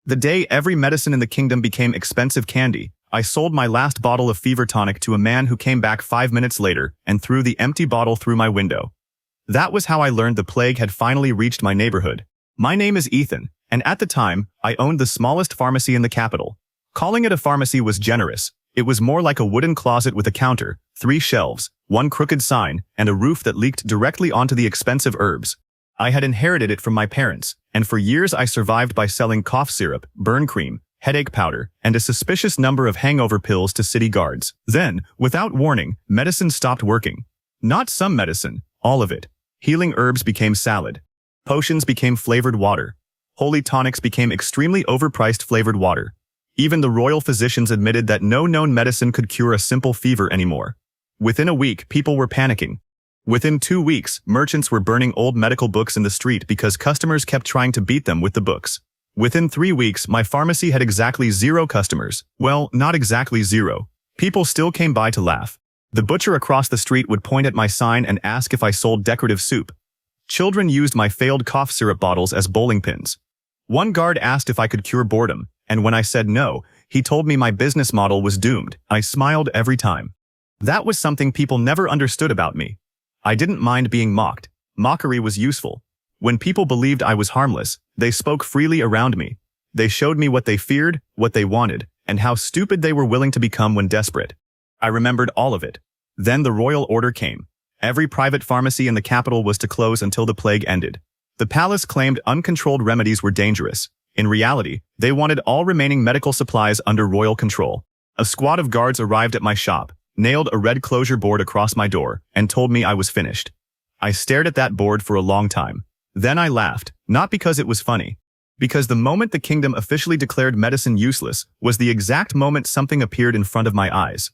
The day every medicine in the kingdom became expensive candy, I sold my last bottle of fever tonic to a man who came back 5 minutes later and threw the empty bottle through my window. That was how I learned the plague had finally reached my neighborhood. My name is Ethan, and at the time, I owned the smallest pharmacy in the capital. Calling it a pharmacy was generous. It was more like a wooden closet with a counter, 3 shelves, 1 crooked sign, and a roof that leaked directly onto the expensive herbs. I had inherited it from my parents, and for years I survived by selling cough syrup, burn cream, headache powder, and a suspicious number of hangover pills to city guards. Then, without warning, medicine stopped working. Not some medicine, all of it. Healing herbs became salad. Potions became flavored water. Holy tonics became extremely overpriced flavored water. Even the royal physicians admitted that no known medicine could cure a simple fever anymore. Within a week, people were panicking. Within 2 weeks, merchants were burning old medical books in the street because customers kept trying to beat them with the books. Within 3 weeks, my pharmacy had exactly 0 customers. Well, not exactly 0. People still came by to laugh. The butcher across the street would point at my sign and ask if I sold decorative soup. Children used my failed cough syrup bottles as bowling pins. One guard asked if I could cure boredom, and when I said no, he told me my business model was doomed. I smiled every time. That was something people never understood about me. I didn't mind being mocked. Mockery was useful. When people believed I was harmless, they spoke freely around me. They showed me what they feared, what they wanted, and how stupid they were willing to become when desperate. I remembered all of it. Then the royal order came. Every private pharmacy in the capital was to close until the plague ended. The palace claimed uncontrolled remedies were dangerous. In reality, they wanted all remaining medical supplies under royal control. A squad of guards arrived at my shop, nailed a red closure board across my door, and told me I was finished. I stared at that board for a long time. Then I laughed, not because it was funny. Because the moment the kingdom officially declared medicine useless was the exact moment something appeared in front of my eyes.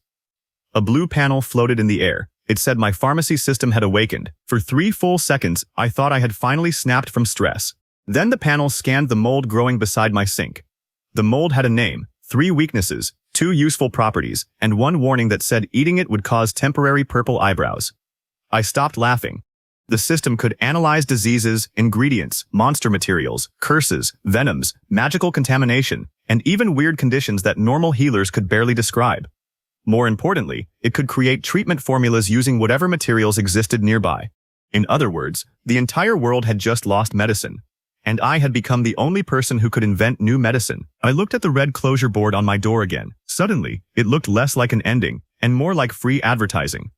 A blue panel floated in the air. It said my pharmacy system had awakened. For 3 full seconds, I thought I had finally snapped from stress. Then the panel scanned the mold growing beside my sink. The mold had a name, 3 weaknesses, 2 useful properties, and 1 warning that said eating it would cause temporary purple eyebrows. I stopped laughing. The system could analyze diseases, ingredients, monster materials, curses, venoms, magical contamination, and even weird conditions that normal healers could barely describe. More importantly, it could create treatment formulas using whatever materials existed nearby. In other words, the entire world had just lost medicine. And I had become the only person who could invent new medicine. I looked at the red closure board on my door again. Suddenly, it looked less like an ending, and more like free advertising.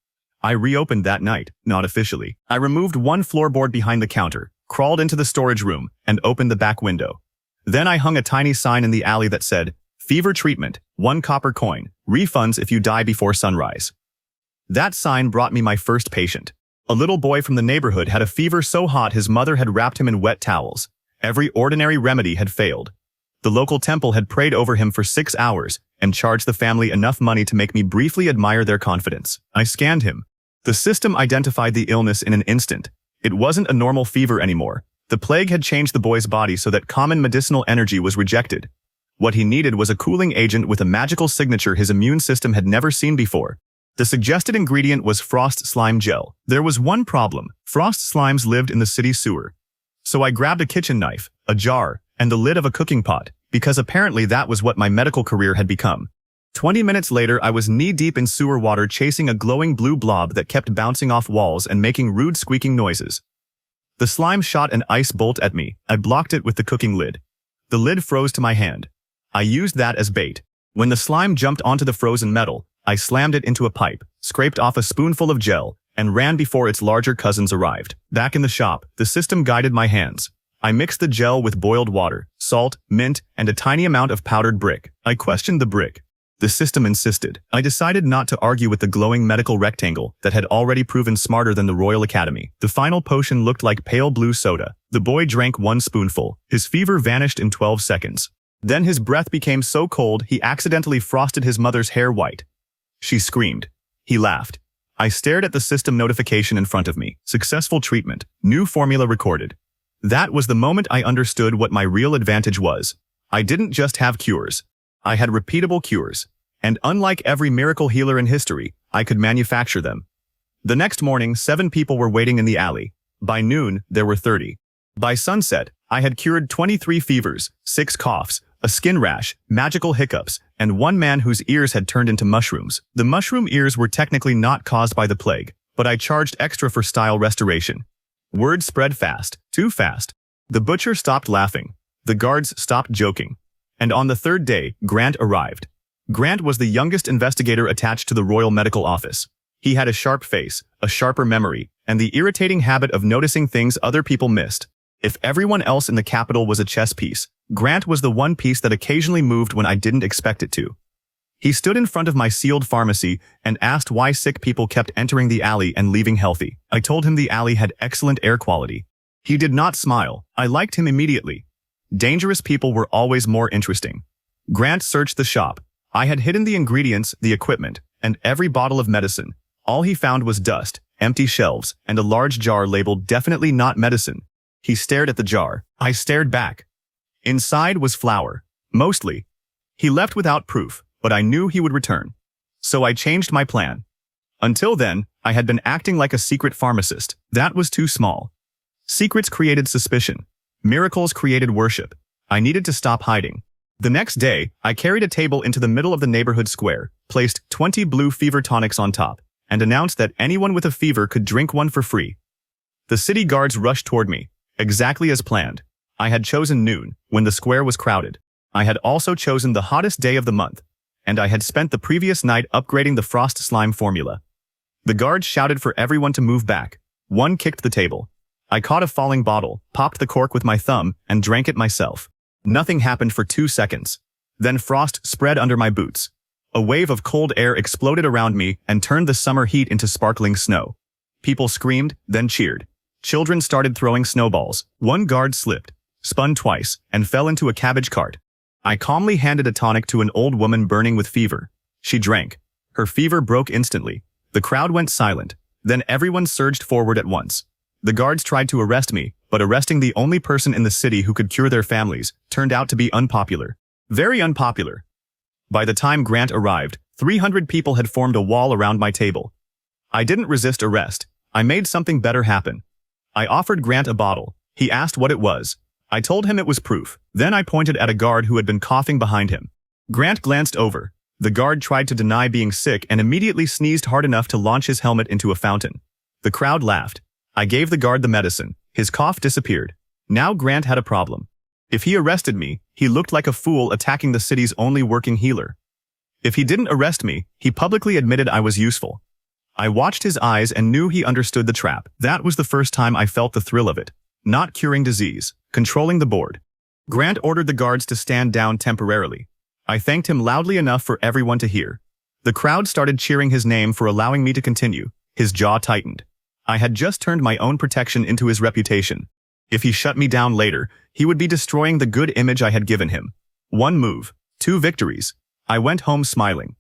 I reopened that night, not officially. I removed 1 floorboard behind the counter, crawled into the storage room, and opened the back window. Then I hung a tiny sign in the alley that said, "Fever treatment, 1 copper coin, refunds if you die before sunrise." That sign brought me my first patient. A little boy from the neighborhood had a fever so hot his mother had wrapped him in wet towels. Every ordinary remedy had failed. The local temple had prayed over him for 6 hours and charged the family enough money to make me briefly admire their confidence. I scanned him. The system identified the illness in an instant. It wasn't a normal fever anymore. The plague had changed the boy's body so that common medicinal energy was rejected. What he needed was a cooling agent with a magical signature his immune system had never seen before. The suggested ingredient was frost slime gel. There was one problem. Frost slimes lived in the city sewer. So I grabbed a kitchen knife, a jar, and the lid of a cooking pot, because apparently that was what my medical career had become. 20 minutes later, I was knee-deep in sewer water chasing a glowing blue blob that kept bouncing off walls and making rude squeaking noises. The slime shot an ice bolt at me. I blocked it with the cooking lid. The lid froze to my hand. I used that as bait. When the slime jumped onto the frozen metal, I slammed it into a pipe, scraped off a spoonful of gel, and ran before its larger cousins arrived. Back in the shop, the system guided my hands. I mixed the gel with boiled water, salt, mint, and a tiny amount of powdered brick. I questioned the brick. The system insisted. I decided not to argue with the glowing medical rectangle that had already proven smarter than the Royal Academy. The final potion looked like pale blue soda. The boy drank 1 spoonful. His fever vanished in 12 seconds. Then his breath became so cold he accidentally frosted his mother's hair white. She screamed. He laughed. I stared at the system notification in front of me. Successful treatment. New formula recorded. That was the moment I understood what my real advantage was. I didn't just have cures. I had repeatable cures. And unlike every miracle healer in history, I could manufacture them. The next morning, 7 people were waiting in the alley. By noon, there were 30. By sunset, I had cured 23 fevers, 6 coughs, a skin rash, magical hiccups, and one man whose ears had turned into mushrooms. The mushroom ears were technically not caused by the plague, but I charged extra for style restoration. Word spread fast, too fast. The butcher stopped laughing. The guards stopped joking. And on the third day, Grant arrived. Grant was the youngest investigator attached to the Royal Medical Office. He had a sharp face, a sharper memory, and the irritating habit of noticing things other people missed. If everyone else in the capital was a chess piece, Grant was the one piece that occasionally moved when I didn't expect it to. He stood in front of my sealed pharmacy and asked why sick people kept entering the alley and leaving healthy. I told him the alley had excellent air quality. He did not smile. I liked him immediately. Dangerous people were always more interesting. Grant searched the shop. I had hidden the ingredients, the equipment, and every bottle of medicine. All he found was dust, empty shelves, and a large jar labeled definitely not medicine. He stared at the jar. I stared back. Inside was flour. Mostly. He left without proof, but I knew he would return. So I changed my plan. Until then, I had been acting like a secret pharmacist. That was too small. Secrets created suspicion. Miracles created worship. I needed to stop hiding. The next day, I carried a table into the middle of the neighborhood square, placed 20 blue fever tonics on top, and announced that anyone with a fever could drink one for free. The city guards rushed toward me, exactly as planned. I had chosen noon, when the square was crowded. I had also chosen the hottest day of the month, and I had spent the previous night upgrading the frost slime formula. The guards shouted for everyone to move back. One kicked the table. I caught a falling bottle, popped the cork with my thumb, and drank it myself. Nothing happened for 2 seconds. Then frost spread under my boots. A wave of cold air exploded around me and turned the summer heat into sparkling snow. People screamed, then cheered. Children started throwing snowballs. One guard slipped, spun twice, and fell into a cabbage cart. I calmly handed a tonic to an old woman burning with fever. She drank. Her fever broke instantly. The crowd went silent. Then everyone surged forward at once. The guards tried to arrest me, but arresting the only person in the city who could cure their families turned out to be unpopular. Very unpopular. By the time Grant arrived, 300 people had formed a wall around my table. I didn't resist arrest. I made something better happen. I offered Grant a bottle. He asked what it was. I told him it was proof. Then I pointed at a guard who had been coughing behind him. Grant glanced over. The guard tried to deny being sick and immediately sneezed hard enough to launch his helmet into a fountain. The crowd laughed. I gave the guard the medicine. His cough disappeared. Now Grant had a problem. If he arrested me, he looked like a fool attacking the city's only working healer. If he didn't arrest me, he publicly admitted I was useful. I watched his eyes and knew he understood the trap. That was the first time I felt the thrill of it. Not curing disease, controlling the board. Grant ordered the guards to stand down temporarily. I thanked him loudly enough for everyone to hear. The crowd started cheering his name for allowing me to continue. His jaw tightened. I had just turned my own protection into his reputation. If he shut me down later, he would be destroying the good image I had given him. 1 move, 2 victories. I went home smiling.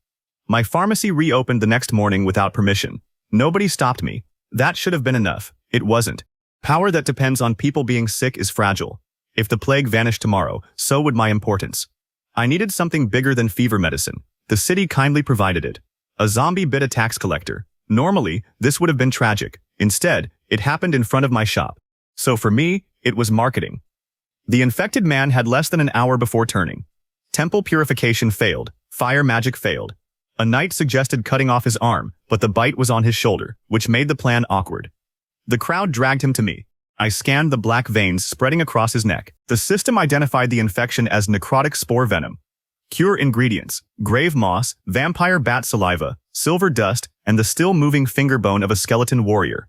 My pharmacy reopened the next morning without permission. Nobody stopped me. That should have been enough. It wasn't. Power that depends on people being sick is fragile. If the plague vanished tomorrow, so would my importance. I needed something bigger than fever medicine. The city kindly provided it. A zombie bit a tax collector. Normally, this would have been tragic. Instead, it happened in front of my shop. So for me, it was marketing. The infected man had less than an hour before turning. Temple purification failed. Fire magic failed. A knight suggested cutting off his arm, but the bite was on his shoulder, which made the plan awkward. The crowd dragged him to me. I scanned the black veins spreading across his neck. The system identified the infection as necrotic spore venom. Cure ingredients: grave moss, vampire bat saliva, silver dust, and the still-moving finger bone of a skeleton warrior.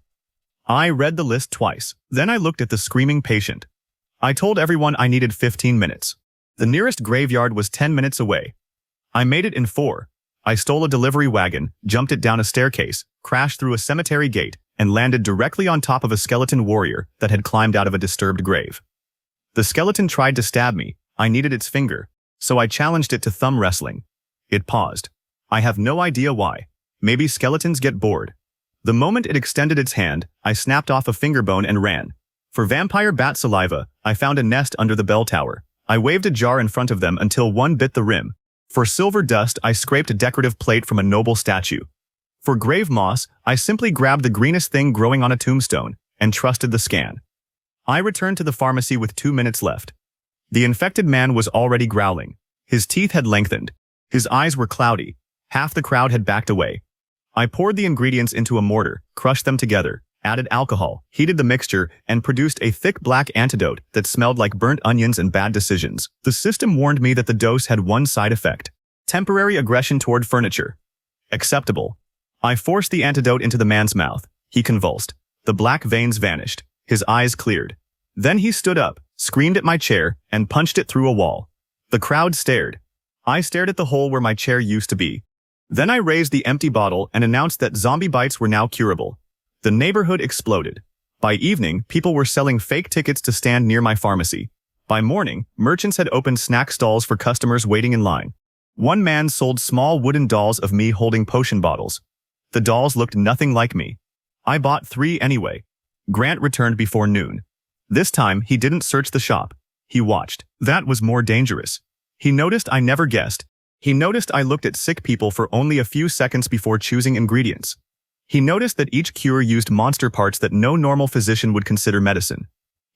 I read the list twice. Then I looked at the screaming patient. I told everyone I needed 15 minutes. The nearest graveyard was 10 minutes away. I made it in 4. I stole a delivery wagon, jumped it down a staircase, crashed through a cemetery gate, and landed directly on top of a skeleton warrior that had climbed out of a disturbed grave. The skeleton tried to stab me. I needed its finger, so I challenged it to thumb wrestling. It paused. I have no idea why. Maybe skeletons get bored. The moment it extended its hand, I snapped off a finger bone and ran. For vampire bat saliva, I found a nest under the bell tower. I waved a jar in front of them until one bit the rim. For silver dust, I scraped a decorative plate from a noble statue. For grave moss, I simply grabbed the greenest thing growing on a tombstone and trusted the scan. I returned to the pharmacy with 2 minutes left. The infected man was already growling. His teeth had lengthened. His eyes were cloudy. Half the crowd had backed away. I poured the ingredients into a mortar, crushed them together, added alcohol, heated the mixture, and produced a thick black antidote that smelled like burnt onions and bad decisions. The system warned me that the dose had one side effect: temporary aggression toward furniture. Acceptable. I forced the antidote into the man's mouth. He convulsed. The black veins vanished. His eyes cleared. Then he stood up, screamed at my chair, and punched it through a wall. The crowd stared. I stared at the hole where my chair used to be. Then I raised the empty bottle and announced that zombie bites were now curable. The neighborhood exploded. By evening, people were selling fake tickets to stand near my pharmacy. By morning, merchants had opened snack stalls for customers waiting in line. One man sold small wooden dolls of me holding potion bottles. The dolls looked nothing like me. I bought 3 anyway. Grant returned before noon. This time, he didn't search the shop. He watched. That was more dangerous. He noticed I never guessed. He noticed I looked at sick people for only a few seconds before choosing ingredients. He noticed that each cure used monster parts that no normal physician would consider medicine.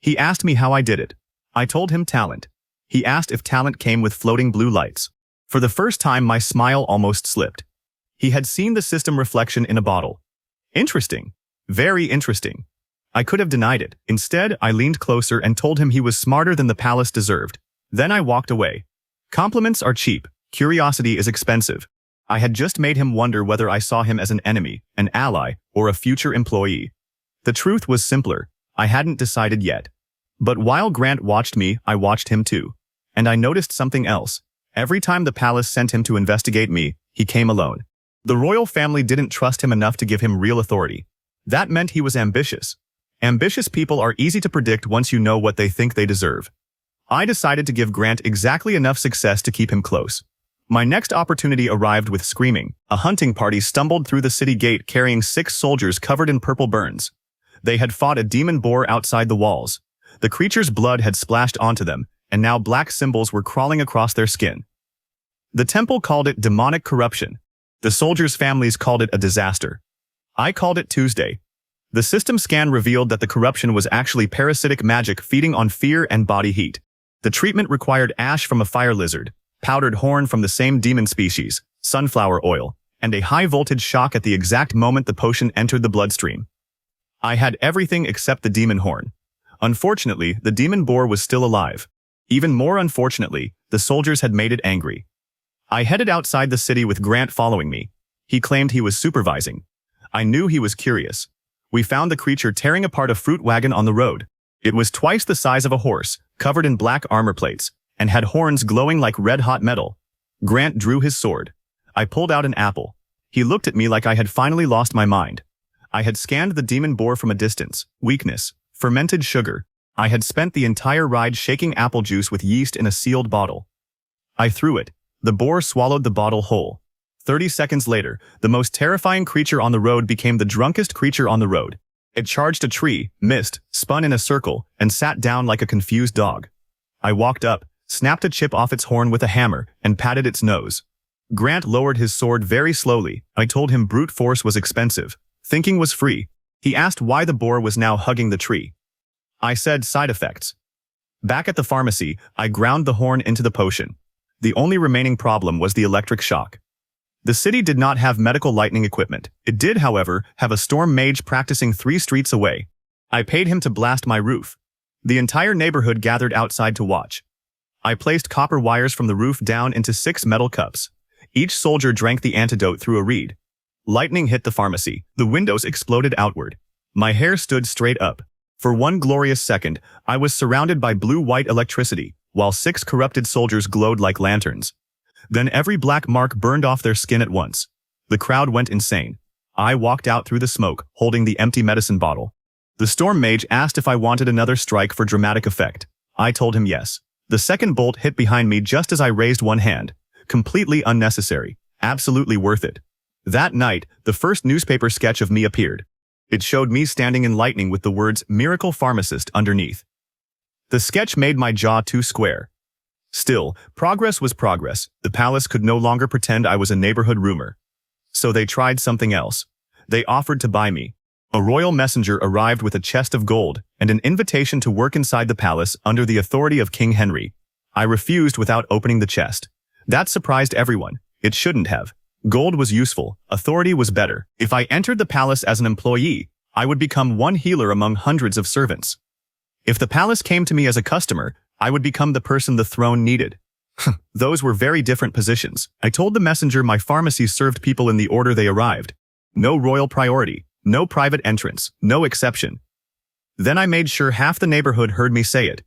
He asked me how I did it. I told him talent. He asked if talent came with floating blue lights. For the first time, my smile almost slipped. He had seen the system reflection in a bottle. Interesting. Very interesting. I could have denied it. Instead, I leaned closer and told him he was smarter than the palace deserved. Then I walked away. Compliments are cheap. Curiosity is expensive. I had just made him wonder whether I saw him as an enemy, an ally, or a future employee. The truth was simpler. I hadn't decided yet. But while Grant watched me, I watched him too. And I noticed something else. Every time the palace sent him to investigate me, he came alone. The royal family didn't trust him enough to give him real authority. That meant he was ambitious. Ambitious people are easy to predict once you know what they think they deserve. I decided to give Grant exactly enough success to keep him close. My next opportunity arrived with screaming. A hunting party stumbled through the city gate carrying 6 soldiers covered in purple burns. They had fought a demon boar outside the walls. The creature's blood had splashed onto them, and now black symbols were crawling across their skin. The temple called it demonic corruption. The soldiers' families called it a disaster. I called it Tuesday. The system scan revealed that the corruption was actually parasitic magic feeding on fear and body heat. The treatment required ash from a fire lizard, powdered horn from the same demon species, sunflower oil, and a high-voltage shock at the exact moment the potion entered the bloodstream. I had everything except the demon horn. Unfortunately, the demon boar was still alive. Even more unfortunately, the soldiers had made it angry. I headed outside the city with Grant following me. He claimed he was supervising. I knew he was curious. We found the creature tearing apart a fruit wagon on the road. It was twice the size of a horse, covered in black armor plates, and had horns glowing like red-hot metal. Grant drew his sword. I pulled out an apple. He looked at me like I had finally lost my mind. I had scanned the demon boar from a distance. Weakness. Fermented sugar. I had spent the entire ride shaking apple juice with yeast in a sealed bottle. I threw it. The boar swallowed the bottle whole. 30 seconds later, the most terrifying creature on the road became the drunkest creature on the road. It charged a tree, missed, spun in a circle, and sat down like a confused dog. I walked up, snapped a chip off its horn with a hammer, and patted its nose. Grant lowered his sword very slowly. I told him brute force was expensive. Thinking was free. He asked why the boar was now hugging the tree. I said side effects. Back at the pharmacy, I ground the horn into the potion. The only remaining problem was the electric shock. The city did not have medical lightning equipment. It did, however, have a storm mage practicing 3 streets away. I paid him to blast my roof. The entire neighborhood gathered outside to watch. I placed copper wires from the roof down into 6 metal cups. Each soldier drank the antidote through a reed. Lightning hit the pharmacy. The windows exploded outward. My hair stood straight up. For one glorious second, I was surrounded by blue-white electricity, while 6 corrupted soldiers glowed like lanterns. Then every black mark burned off their skin at once. The crowd went insane. I walked out through the smoke, holding the empty medicine bottle. The storm mage asked if I wanted another strike for dramatic effect. I told him yes. The second bolt hit behind me just as I raised one hand. Completely unnecessary. Absolutely worth it. That night, the first newspaper sketch of me appeared. It showed me standing in lightning with the words "Miracle Pharmacist" underneath. The sketch made my jaw too square. Still, progress was progress. The palace could no longer pretend I was a neighborhood rumor. So they tried something else. They offered to buy me. A royal messenger arrived with a chest of gold and an invitation to work inside the palace under the authority of King Henry. I refused without opening the chest. That surprised everyone. It shouldn't have. Gold was useful. Authority was better. If I entered the palace as an employee, I would become one healer among hundreds of servants. If the palace came to me as a customer, I would become the person the throne needed. Those were very different positions. I told the messenger my pharmacy served people in the order they arrived. No royal priority, no private entrance, no exception. Then I made sure half the neighborhood heard me say it.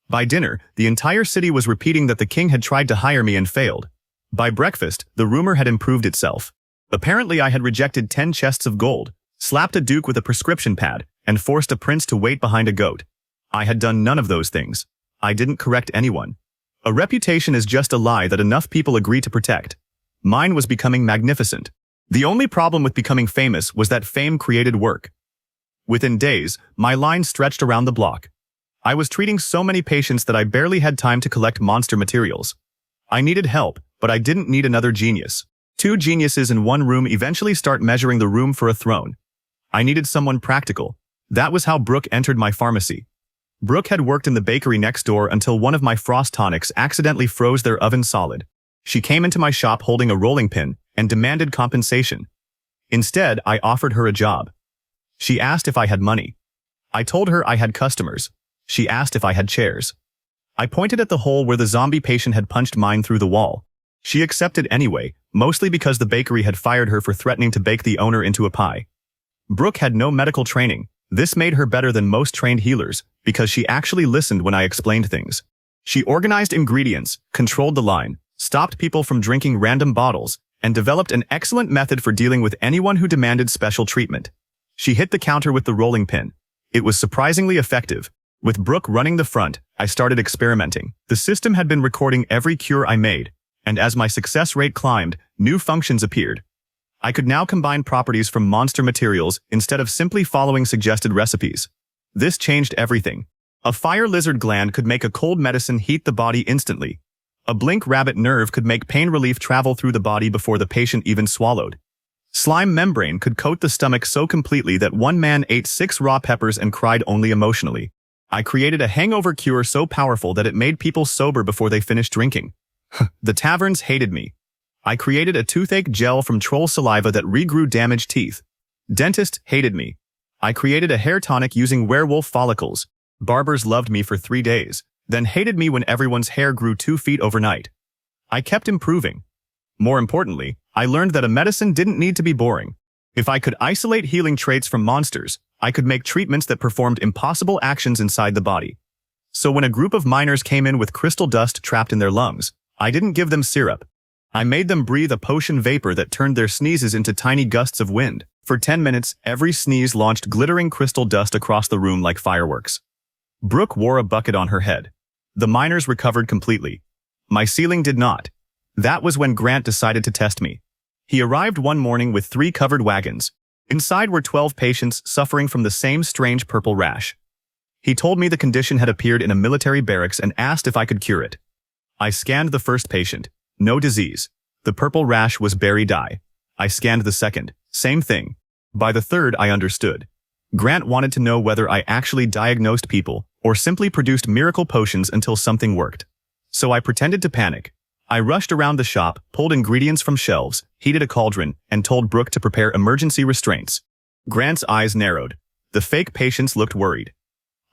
By dinner, the entire city was repeating that the king had tried to hire me and failed. By breakfast, the rumor had improved itself. Apparently I had rejected 10 chests of gold, slapped a duke with a prescription pad, and forced a prince to wait behind a goat. I had done none of those things. I didn't correct anyone. A reputation is just a lie that enough people agree to protect. Mine was becoming magnificent. The only problem with becoming famous was that fame created work. Within days, my line stretched around the block. I was treating so many patients that I barely had time to collect monster materials. I needed help, but I didn't need another genius. 2 geniuses in one room eventually start measuring the room for a throne. I needed someone practical. That was how Brooke entered my pharmacy. Brooke had worked in the bakery next door until one of my frost tonics accidentally froze their oven solid. She came into my shop holding a rolling pin and demanded compensation. Instead, I offered her a job. She asked if I had money. I told her I had customers. She asked if I had chairs. I pointed at the hole where the zombie patient had punched mine through the wall. She accepted anyway, mostly because the bakery had fired her for threatening to bake the owner into a pie. Brooke had no medical training. This made her better than most trained healers, because she actually listened when I explained things. She organized ingredients, controlled the line, stopped people from drinking random bottles, and developed an excellent method for dealing with anyone who demanded special treatment. She hit the counter with the rolling pin. It was surprisingly effective. With Brooke running the front, I started experimenting. The system had been recording every cure I made, and as my success rate climbed, new functions appeared. I could now combine properties from monster materials instead of simply following suggested recipes. This changed everything. A fire lizard gland could make a cold medicine heat the body instantly. A blink rabbit nerve could make pain relief travel through the body before the patient even swallowed. Slime membrane could coat the stomach so completely that one man ate 6 raw peppers and cried only emotionally. I created a hangover cure so powerful that it made people sober before they finished drinking. The taverns hated me. I created a toothache gel from troll saliva that regrew damaged teeth. Dentists hated me. I created a hair tonic using werewolf follicles. Barbers loved me for 3 days, then hated me when everyone's hair grew 2 feet overnight. I kept improving. More importantly, I learned that a medicine didn't need to be boring. If I could isolate healing traits from monsters, I could make treatments that performed impossible actions inside the body. So when a group of miners came in with crystal dust trapped in their lungs, I didn't give them syrup. I made them breathe a potion vapor that turned their sneezes into tiny gusts of wind. For 10 minutes, every sneeze launched glittering crystal dust across the room like fireworks. Brooke wore a bucket on her head. The miners recovered completely. My ceiling did not. That was when Grant decided to test me. He arrived one morning with 3 covered wagons. Inside were 12 patients suffering from the same strange purple rash. He told me the condition had appeared in a military barracks and asked if I could cure it. I scanned the first patient. No disease. The purple rash was berry dye. I scanned the second. Same thing. By the third, I understood. Grant wanted to know whether I actually diagnosed people or simply produced miracle potions until something worked. So I pretended to panic. I rushed around the shop, pulled ingredients from shelves, heated a cauldron, and told Brooke to prepare emergency restraints. Grant's eyes narrowed. The fake patients looked worried.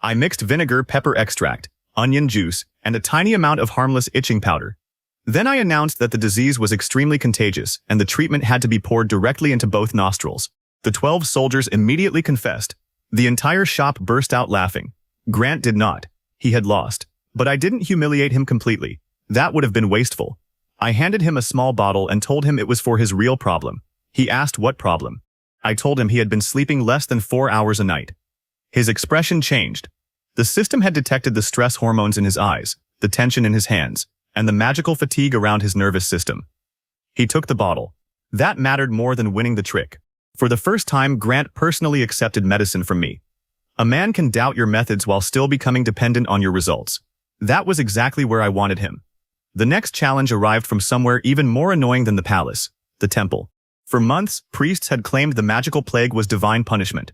I mixed vinegar, pepper extract, onion juice, and a tiny amount of harmless itching powder. Then I announced that the disease was extremely contagious and the treatment had to be poured directly into both nostrils. The 12 soldiers immediately confessed. The entire shop burst out laughing. Grant did not. He had lost. But I didn't humiliate him completely. That would have been wasteful. I handed him a small bottle and told him it was for his real problem. He asked what problem. I told him he had been sleeping less than 4 hours a night. His expression changed. The system had detected the stress hormones in his eyes, the tension in his hands, and the magical fatigue around his nervous system. He took the bottle. That mattered more than winning the trick. For the first time, Grant personally accepted medicine from me. A man can doubt your methods while still becoming dependent on your results. That was exactly where I wanted him. The next challenge arrived from somewhere even more annoying than the palace, the temple. For months, priests had claimed the magical plague was divine punishment.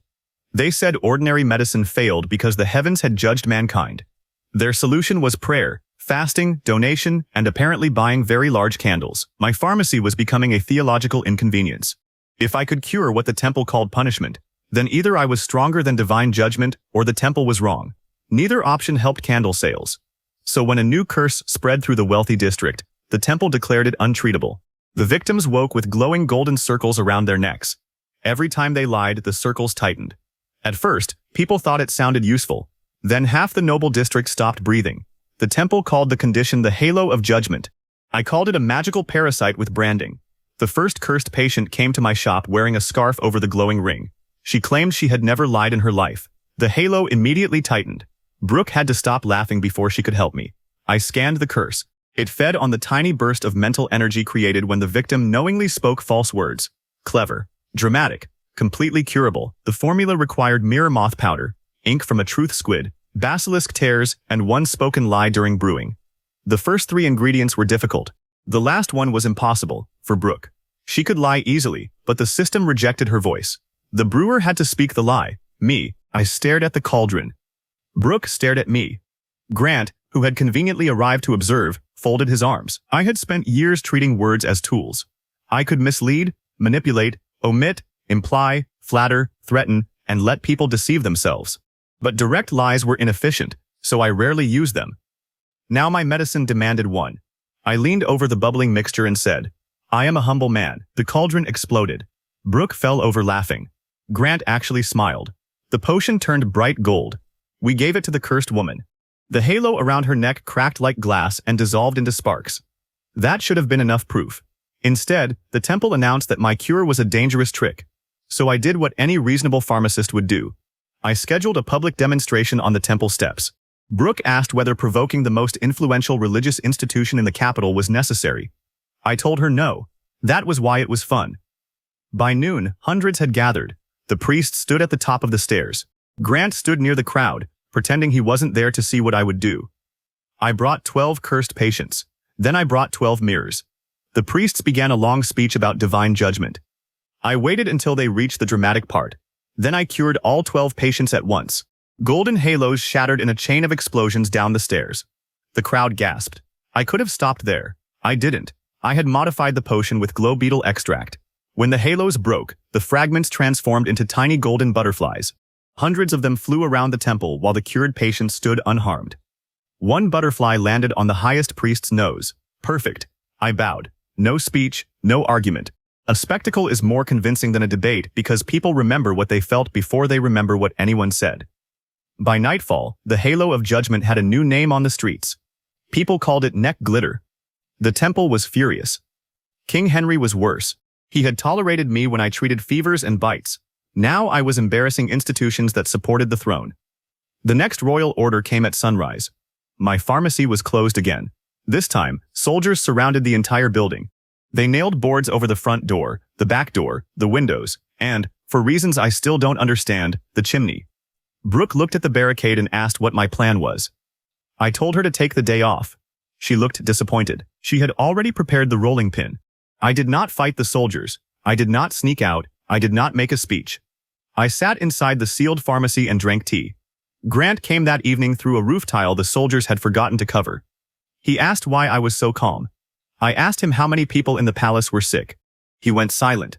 They said ordinary medicine failed because the heavens had judged mankind. Their solution was prayer, Fasting, donation, and apparently buying very large candles. My pharmacy was becoming a theological inconvenience. If I could cure what the temple called punishment, then either I was stronger than divine judgment or the temple was wrong. Neither option helped candle sales. So when a new curse spread through the wealthy district, the temple declared it untreatable. The victims woke with glowing golden circles around their necks. Every time they lied, the circles tightened. At first, people thought it sounded useful. Then half the noble district stopped breathing. The temple called the condition the halo of judgment. I called it a magical parasite with branding. The first cursed patient came to my shop wearing a scarf over the glowing ring. She claimed she had never lied in her life. The halo immediately tightened. Brooke had to stop laughing before she could help me. I scanned the curse. It fed on the tiny burst of mental energy created when the victim knowingly spoke false words. Clever. Dramatic. Completely curable. The formula required mirror moth powder, ink from a truth squid, basilisk tears, and one spoken lie during brewing. The first 3 ingredients were difficult. The last one was impossible, for Brooke. She could lie easily, but the system rejected her voice. The brewer had to speak the lie. Me. I stared at the cauldron. Brooke stared at me. Grant, who had conveniently arrived to observe, folded his arms. I had spent years treating words as tools. I could mislead, manipulate, omit, imply, flatter, threaten, and let people deceive themselves. But direct lies were inefficient, so I rarely used them. Now my medicine demanded one. I leaned over the bubbling mixture and said, "I am a humble man." The cauldron exploded. Brooke fell over laughing. Grant actually smiled. The potion turned bright gold. We gave it to the cursed woman. The halo around her neck cracked like glass and dissolved into sparks. That should have been enough proof. Instead, the temple announced that my cure was a dangerous trick. So I did what any reasonable pharmacist would do. I scheduled a public demonstration on the temple steps. Brooke asked whether provoking the most influential religious institution in the capital was necessary. I told her no. That was why it was fun. By noon, hundreds had gathered. The priest stood at the top of the stairs. Grant stood near the crowd, pretending he wasn't there to see what I would do. I brought 12 cursed patients. Then I brought 12 mirrors. The priests began a long speech about divine judgment. I waited until they reached the dramatic part. Then I cured all 12 patients at once. Golden halos shattered in a chain of explosions down the stairs. The crowd gasped. I could have stopped there. I didn't. I had modified the potion with glow beetle extract. When the halos broke, the fragments transformed into tiny golden butterflies. Hundreds of them flew around the temple while the cured patients stood unharmed. One butterfly landed on the highest priest's nose. Perfect. I bowed. No speech, no argument. A spectacle is more convincing than a debate because people remember what they felt before they remember what anyone said. By nightfall, the halo of judgment had a new name on the streets. People called it neck glitter. The temple was furious. King Henry was worse. He had tolerated me when I treated fevers and bites. Now I was embarrassing institutions that supported the throne. The next royal order came at sunrise. My pharmacy was closed again. This time, soldiers surrounded the entire building. They nailed boards over the front door, the back door, the windows, and, for reasons I still don't understand, the chimney. Brooke looked at the barricade and asked what my plan was. I told her to take the day off. She looked disappointed. She had already prepared the rolling pin. I did not fight the soldiers. I did not sneak out. I did not make a speech. I sat inside the sealed pharmacy and drank tea. Grant came that evening through a roof tile the soldiers had forgotten to cover. He asked why I was so calm. I asked him how many people in the palace were sick. He went silent.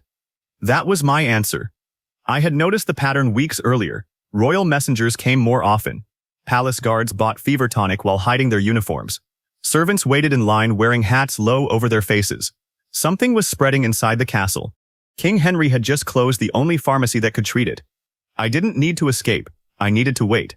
That was my answer. I had noticed the pattern weeks earlier. Royal messengers came more often. Palace guards bought fever tonic while hiding their uniforms. Servants waited in line wearing hats low over their faces. Something was spreading inside the castle. King Henry had just closed the only pharmacy that could treat it. I didn't need to escape. I needed to wait.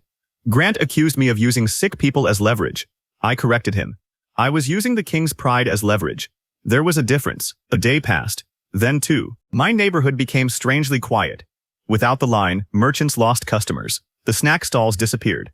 Grant accused me of using sick people as leverage. I corrected him. I was using the king's pride as leverage. There was a difference. A day passed. Then too, my neighborhood became strangely quiet. Without the line, merchants lost customers. The snack stalls disappeared.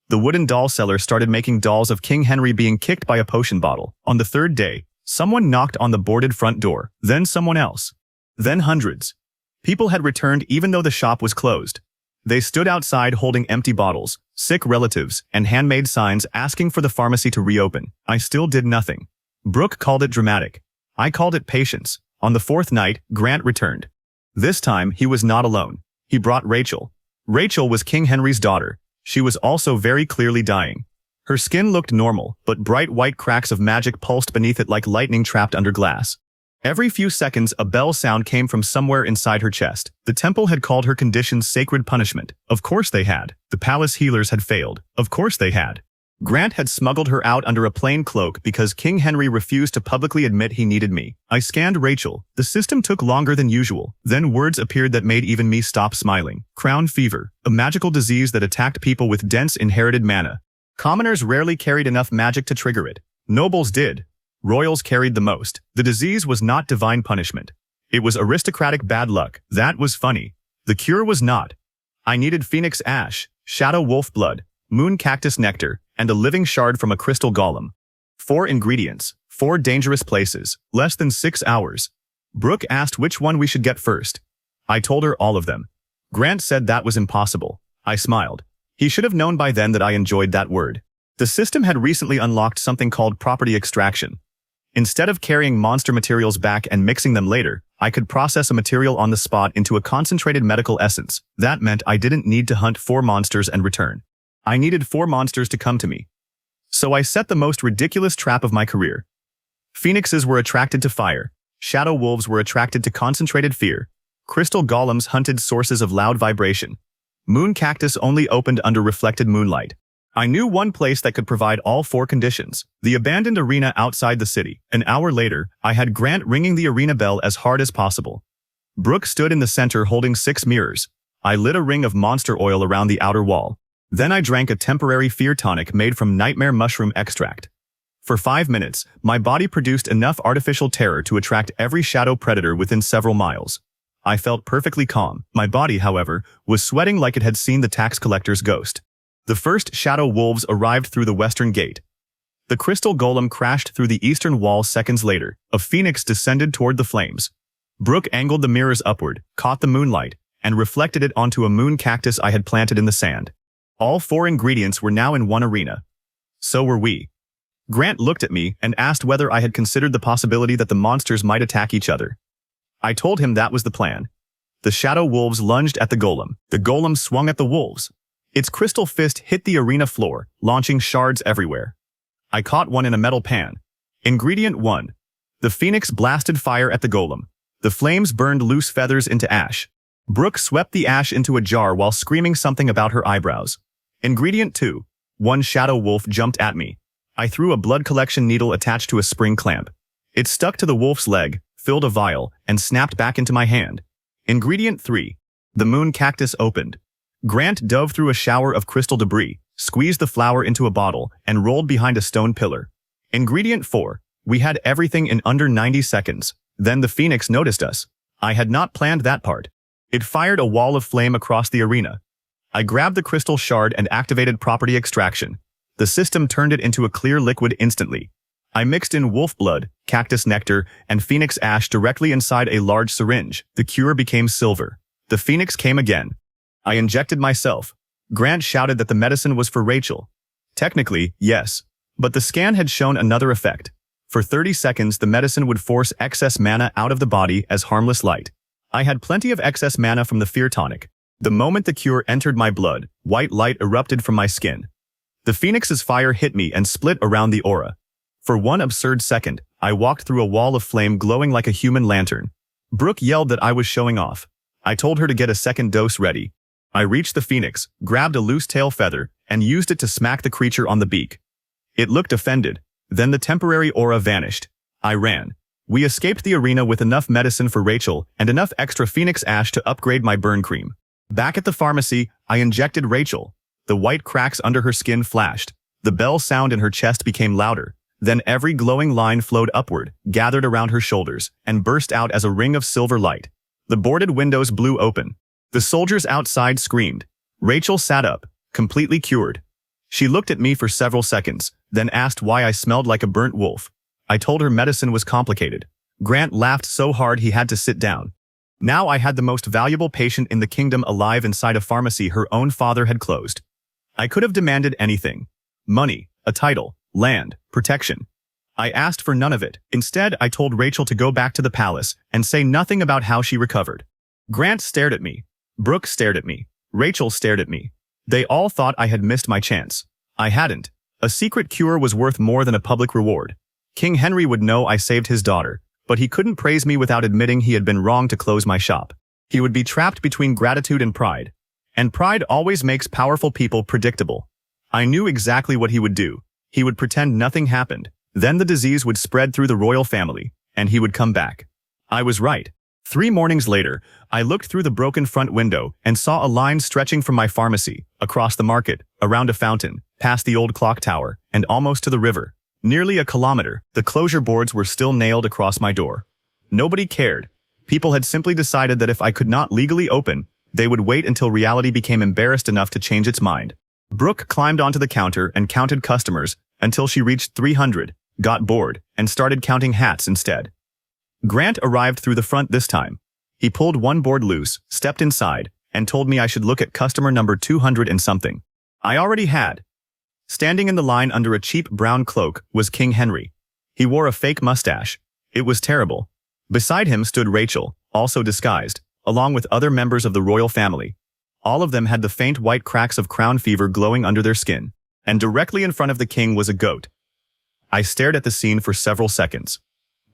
The wooden doll seller started making dolls of King Henry being kicked by a potion bottle. On the third day, someone knocked on the boarded front door. Then someone else. Then hundreds. People had returned even though the shop was closed. They stood outside holding empty bottles, sick relatives, and handmade signs asking for the pharmacy to reopen. I still did nothing. Brooke called it dramatic. I called it patience. On the fourth night, Grant returned. This time, he was not alone. He brought Rachel. Rachel was King Henry's daughter. She was also very clearly dying. Her skin looked normal, but bright white cracks of magic pulsed beneath it like lightning trapped under glass. Every few seconds, a bell sound came from somewhere inside her chest. The temple had called her conditions sacred punishment. Of course they had. The palace healers had failed. Of course they had. Grant had smuggled her out under a plain cloak because King Henry refused to publicly admit he needed me. I scanned Rachel. The system took longer than usual. Then words appeared that made even me stop smiling. Crown fever, a magical disease that attacked people with dense inherited mana. Commoners rarely carried enough magic to trigger it. Nobles did. Royals carried the most. The disease was not divine punishment. It was aristocratic bad luck. That was funny. The cure was not. I needed phoenix ash, shadow wolf blood, moon cactus nectar, and a living shard from a crystal golem. 4 ingredients, 4 dangerous places, less than 6 hours. Brooke asked which one we should get first. I told her all of them. Grant said that was impossible. I smiled. He should have known by then that I enjoyed that word. The system had recently unlocked something called property extraction. Instead of carrying monster materials back and mixing them later, I could process a material on the spot into a concentrated medical essence. That meant I didn't need to hunt 4 monsters and return. I needed 4 monsters to come to me. So I set the most ridiculous trap of my career. Phoenixes were attracted to fire. Shadow wolves were attracted to concentrated fear. Crystal golems hunted sources of loud vibration. Moon cactus only opened under reflected moonlight. I knew one place that could provide all 4 conditions, the abandoned arena outside the city. An hour later, I had Grant ringing the arena bell as hard as possible. Brooke stood in the center holding 6 mirrors. I lit a ring of monster oil around the outer wall. Then I drank a temporary fear tonic made from nightmare mushroom extract. For 5 minutes, my body produced enough artificial terror to attract every shadow predator within several miles. I felt perfectly calm. My body, however, was sweating like it had seen the tax collector's ghost. The first shadow wolves arrived through the western gate. The crystal golem crashed through the eastern wall seconds later. A phoenix descended toward the flames. Brooke angled the mirrors upward, caught the moonlight, and reflected it onto a moon cactus I had planted in the sand. All 4 ingredients were now in one arena. So were we. Grant looked at me and asked whether I had considered the possibility that the monsters might attack each other. I told him that was the plan. The shadow wolves lunged at the golem. The golem swung at the wolves. Its crystal fist hit the arena floor, launching shards everywhere. I caught one in a metal pan. Ingredient 1. The phoenix blasted fire at the golem. The flames burned loose feathers into ash. Brooke swept the ash into a jar while screaming something about her eyebrows. Ingredient 2. One shadow wolf jumped at me. I threw a blood collection needle attached to a spring clamp. It stuck to the wolf's leg, filled a vial, and snapped back into my hand. Ingredient 3. The moon cactus opened. Grant dove through a shower of crystal debris, squeezed the flower into a bottle, and rolled behind a stone pillar. Ingredient 4. We had everything in under 90 seconds. Then the phoenix noticed us. I had not planned that part. It fired a wall of flame across the arena. I grabbed the crystal shard and activated property extraction. The system turned it into a clear liquid instantly. I mixed in wolf blood, cactus nectar, and phoenix ash directly inside a large syringe. The cure became silver. The phoenix came again. I injected myself. Grant shouted that the medicine was for Rachel. Technically, yes. But the scan had shown another effect. For 30 seconds, the medicine would force excess mana out of the body as harmless light. I had plenty of excess mana from the fear tonic. The moment the cure entered my blood, white light erupted from my skin. The phoenix's fire hit me and split around the aura. For one absurd second, I walked through a wall of flame glowing like a human lantern. Brooke yelled that I was showing off. I told her to get a second dose ready. I reached the phoenix, grabbed a loose tail feather, and used it to smack the creature on the beak. It looked offended. Then the temporary aura vanished. I ran. We escaped the arena with enough medicine for Rachel and enough extra phoenix ash to upgrade my burn cream. Back at the pharmacy, I injected Rachel. The white cracks under her skin flashed. The bell sound in her chest became louder. Then every glowing line flowed upward, gathered around her shoulders, and burst out as a ring of silver light. The boarded windows blew open. The soldiers outside screamed. Rachel sat up, completely cured. She looked at me for several seconds, then asked why I smelled like a burnt wolf. I told her medicine was complicated. Grant laughed so hard he had to sit down. Now I had the most valuable patient in the kingdom alive inside a pharmacy her own father had closed. I could have demanded anything. Money, a title, land, protection. I asked for none of it. Instead, I told Rachel to go back to the palace and say nothing about how she recovered. Grant stared at me. Brooke stared at me. Rachel stared at me. They all thought I had missed my chance. I hadn't. A secret cure was worth more than a public reward. King Henry would know I saved his daughter, but he couldn't praise me without admitting he had been wrong to close my shop. He would be trapped between gratitude and pride. And pride always makes powerful people predictable. I knew exactly what he would do. He would pretend nothing happened. Then the disease would spread through the royal family, and he would come back. I was right. 3 mornings later, I looked through the broken front window and saw a line stretching from my pharmacy, across the market, around a fountain, past the old clock tower, and almost to the river. Nearly a kilometer, the closure boards were still nailed across my door. Nobody cared. People had simply decided that if I could not legally open, they would wait until reality became embarrassed enough to change its mind. Brooke climbed onto the counter and counted customers until she reached 300, got bored, and started counting hats instead. Grant arrived through the front this time. He pulled one board loose, stepped inside, and told me I should look at customer number 200 and something. I already had. Standing in the line under a cheap brown cloak was King Henry. He wore a fake mustache. It was terrible. Beside him stood Rachel, also disguised, along with other members of the royal family. All of them had the faint white cracks of crown fever glowing under their skin. And directly in front of the king was a goat. I stared at the scene for several seconds.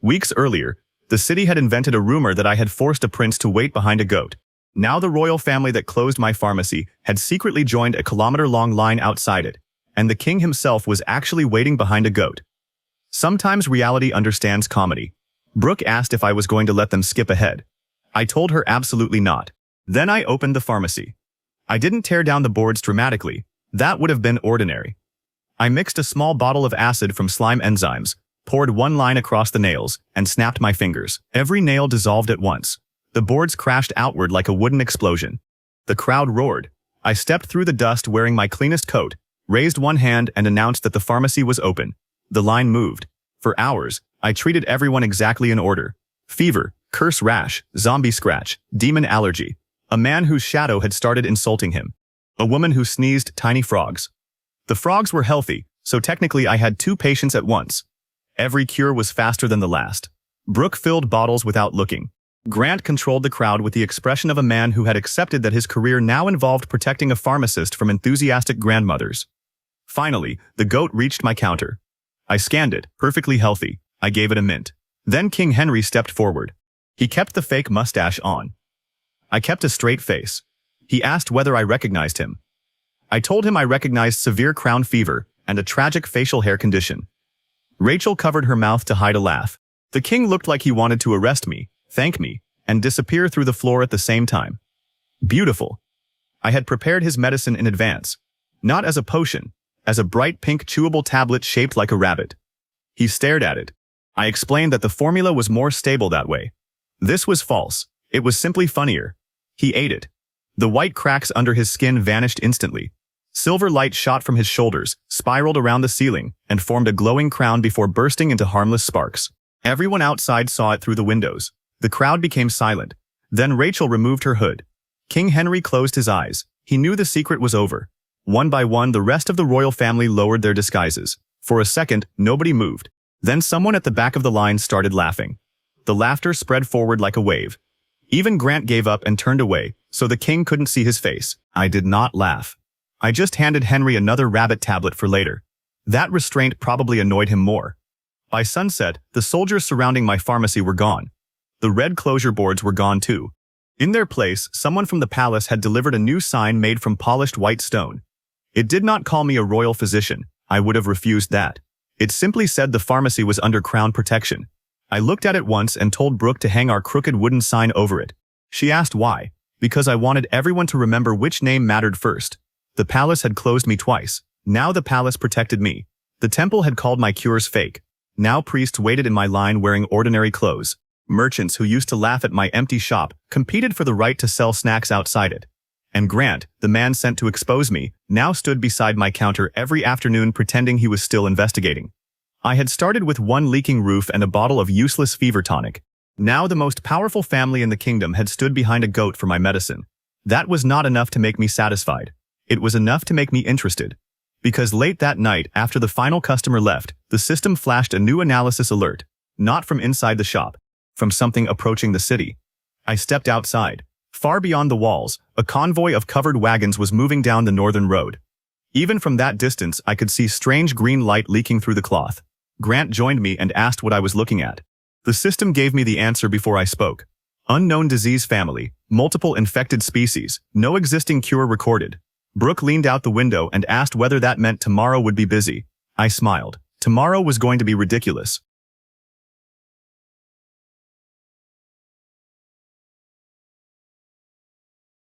Weeks earlier, the city had invented a rumor that I had forced a prince to wait behind a goat. Now the royal family that closed my pharmacy had secretly joined a kilometer-long line outside it, and the king himself was actually waiting behind a goat. Sometimes reality understands comedy. Brooke asked if I was going to let them skip ahead. I told her absolutely not. Then I opened the pharmacy. I didn't tear down the boards dramatically. That would have been ordinary. I mixed a small bottle of acid from slime enzymes, poured one line across the nails, and snapped my fingers. Every nail dissolved at once. The boards crashed outward like a wooden explosion. The crowd roared. I stepped through the dust wearing my cleanest coat, raised one hand and announced that the pharmacy was open. The line moved. For hours, I treated everyone exactly in order. Fever, curse rash, zombie scratch, demon allergy. A man whose shadow had started insulting him. A woman who sneezed tiny frogs. The frogs were healthy, so technically I had 2 patients at once. Every cure was faster than the last. Brooke filled bottles without looking. Grant controlled the crowd with the expression of a man who had accepted that his career now involved protecting a pharmacist from enthusiastic grandmothers. Finally, the goat reached my counter. I scanned it, perfectly healthy. I gave it a mint. Then King Henry stepped forward. He kept the fake mustache on. I kept a straight face. He asked whether I recognized him. I told him I recognized severe crown fever and a tragic facial hair condition. Rachel covered her mouth to hide a laugh. The king looked like he wanted to arrest me, thank me, and disappear through the floor at the same time. Beautiful. I had prepared his medicine in advance. Not as a potion, as a bright pink chewable tablet shaped like a rabbit. He stared at it. I explained that the formula was more stable that way. This was false. It was simply funnier. He ate it. The white cracks under his skin vanished instantly. Silver light shot from his shoulders, spiraled around the ceiling, and formed a glowing crown before bursting into harmless sparks. Everyone outside saw it through the windows. The crowd became silent. Then Rachel removed her hood. King Henry closed his eyes. He knew the secret was over. One by one, the rest of the royal family lowered their disguises. For a second, nobody moved. Then someone at the back of the line started laughing. The laughter spread forward like a wave. Even Grant gave up and turned away, so the king couldn't see his face. I did not laugh. I just handed Henry another rabbit tablet for later. That restraint probably annoyed him more. By sunset, the soldiers surrounding my pharmacy were gone. The red closure boards were gone too. In their place, someone from the palace had delivered a new sign made from polished white stone. It did not call me a royal physician. I would have refused that. It simply said the pharmacy was under crown protection. I looked at it once and told Brooke to hang our crooked wooden sign over it. She asked why. Because I wanted everyone to remember which name mattered first. The palace had closed me twice. Now the palace protected me. The temple had called my cures fake. Now priests waited in my line wearing ordinary clothes. Merchants who used to laugh at my empty shop competed for the right to sell snacks outside it. And Grant, the man sent to expose me, now stood beside my counter every afternoon pretending he was still investigating. I had started with one leaking roof and a bottle of useless fever tonic. Now the most powerful family in the kingdom had stood behind a goat for my medicine. That was not enough to make me satisfied. It was enough to make me interested. Because late that night, after the final customer left, the system flashed a new analysis alert. Not from inside the shop. From something approaching the city. I stepped outside. Far beyond the walls, a convoy of covered wagons was moving down the northern road. Even from that distance, I could see strange green light leaking through the cloth. Grant joined me and asked what I was looking at. The system gave me the answer before I spoke. Unknown disease family, multiple infected species, no existing cure recorded. Brooke leaned out the window and asked whether that meant tomorrow would be busy. I smiled. Tomorrow was going to be ridiculous.